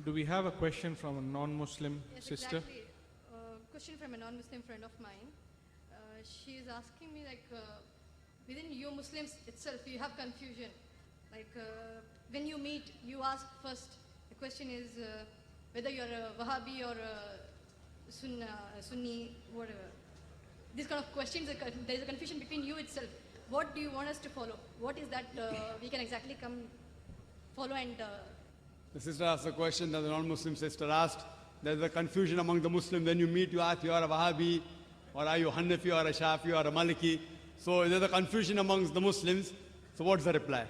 Do we have a question from a non-Muslim sister? Exactly. Question from a non-Muslim friend of mine. She is asking me within you Muslims itself, you have confusion. When you meet, you ask first. The question is whether you are a Wahabbi or a Sunni, whatever. These kind of questions, there is a confusion between you itself. What do you want us to follow? What is that we can exactly come follow and... The sister asked a question that the non-Muslim sister asked. There's a confusion among the Muslims. When you meet, you ask, you are a Wahabbi, or are you Hanafi, or a Shahafi, or a Maliki. So there's a confusion amongst the Muslims. So what's the reply?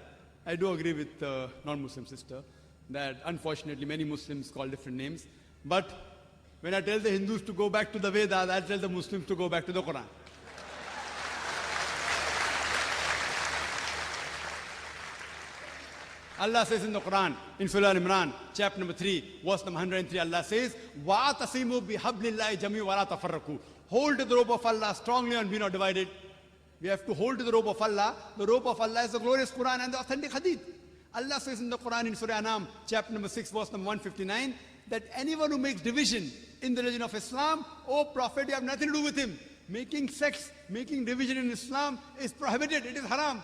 I do agree with the non-Muslim sister that unfortunately many Muslims call different names. But when I tell the Hindus to go back to the Vedas, I tell the Muslims to go back to the Quran. Allah says in the Quran, in Surah Al-Imran, chapter number 3, verse number 103, Allah says, وَاعْتَصِمُوا بِحَبْلِ اللَّهِ جَمِيعًا وَلَا تَفَرَّقُوا. Hold the rope of Allah strongly and be not divided. We have to hold the rope of Allah. The rope of Allah is the glorious Quran and the authentic Hadith. Allah says in the Quran, in Surah Anam, chapter number 6, verse number 159, that anyone who makes division in the religion of Islam, O Prophet, you have nothing to do with him. Making sects, making division in Islam is prohibited. It is haram.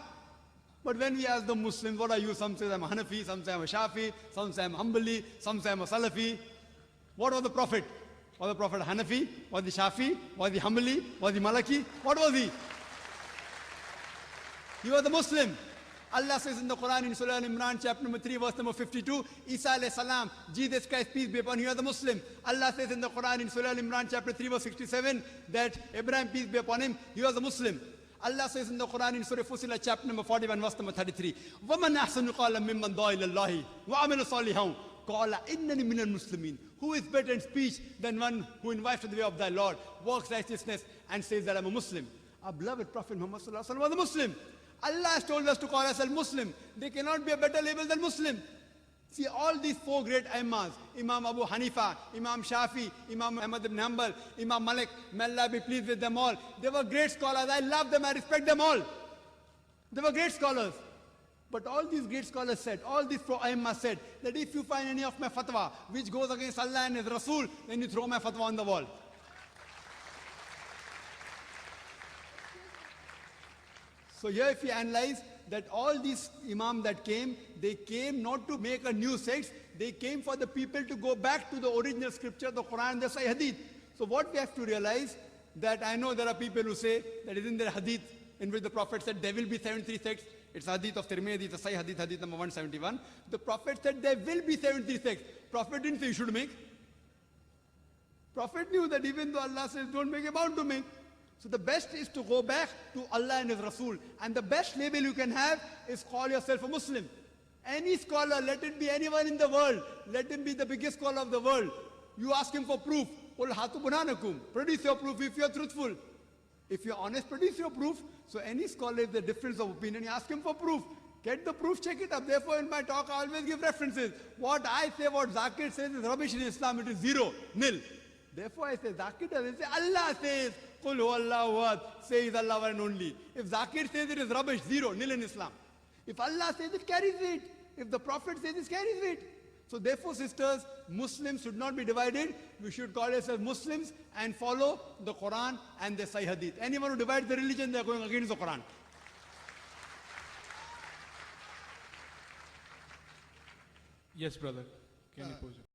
But when we ask the Muslims, what are you? Some say I'm a Hanafi, some say I'm a Shahafi, some say I'm Hanbali, some say I'm a Salafi. What was the Prophet? Was the Prophet Hanafi? Was he Shafi? Was he Hanbali? Was he Maliki? What was he? He was a Muslim. Allah says in the Quran, in Surah Al-Imran, chapter number 3, verse number 52, Isa alayhi salam, Jesus Christ, peace be upon him, he was a Muslim. Allah says in the Quran, in Surah Al-Imran, chapter 3, verse 67, that Abraham, peace be upon him, he was a Muslim. Allah says in the Quran, in Surah Fusilat, chapter number 41, verse number 33, وَمَنْ أَحْسَنُ قَالًا مِمَّنْ دَعَا إِلَى اللَّهِ وَعَمِلَ صَالِحًا قَالَ إِنَّنِي مِنَ الْمُسْلِمِينَ. Who is better in speech than one who invites to the way of thy Lord, works righteousness, and says that I'm a Muslim? Our beloved Prophet Muhammad sallallahu alaihi wasallam was a Muslim. Allah has told us to call ourselves Muslim. There cannot be a better label than Muslim. See, all these four great Imams, Imam Abu Hanifa, Imam Shafi, Imam Ahmad ibn Hanbal, Imam Malik, may Allah be pleased with them all. They were great scholars. I love them. I respect them all. They were great scholars. But all these great scholars said, all these four Imams said, that if you find any of my fatwa which goes against Allah and His Rasul, then you throw my fatwa on the wall. So here if you analyze that all these Imams that came, they came not to make a new sect, they came for the people to go back to the original scripture, the Quran, the Sahih Hadith. So what we have to realize, that I know there are people who say that isn't there a Hadith in which the Prophet said there will be 73 sects. It's Hadith of Tirmidhi, it's a Sahih Hadith, Hadith number 171. The Prophet said there will be 73 sects. Prophet didn't say you should make. Prophet knew that even though Allah says don't make, you're bound to make. So the best is to go back to Allah and His Rasul. And the best label you can have is call yourself a Muslim. Any scholar, let it be anyone in the world, let him be the biggest scholar of the world. You ask him for proof. Qul hatu burhanakum. Produce your proof if you're truthful. If you're honest, produce your proof. So any scholar, if there's a difference of opinion, you ask him for proof. Get the proof, check it up. Therefore, in my talk, I always give references. What I say, what Zakir says is rubbish in Islam. It is zero, nil. Therefore, I say, Zakir doesn't say, Allah says, Qul huwallahu ahad, says Allah one and only. If Zakir says it is rubbish, zero, nil in Islam. If Allah says it carries weight. If the Prophet says it carries weight. So therefore, sisters, Muslims should not be divided. We should call ourselves Muslims and follow the Quran and the Sahih Hadith. Anyone who divides the religion, they are going against the Quran. Yes, brother. Can you pose it?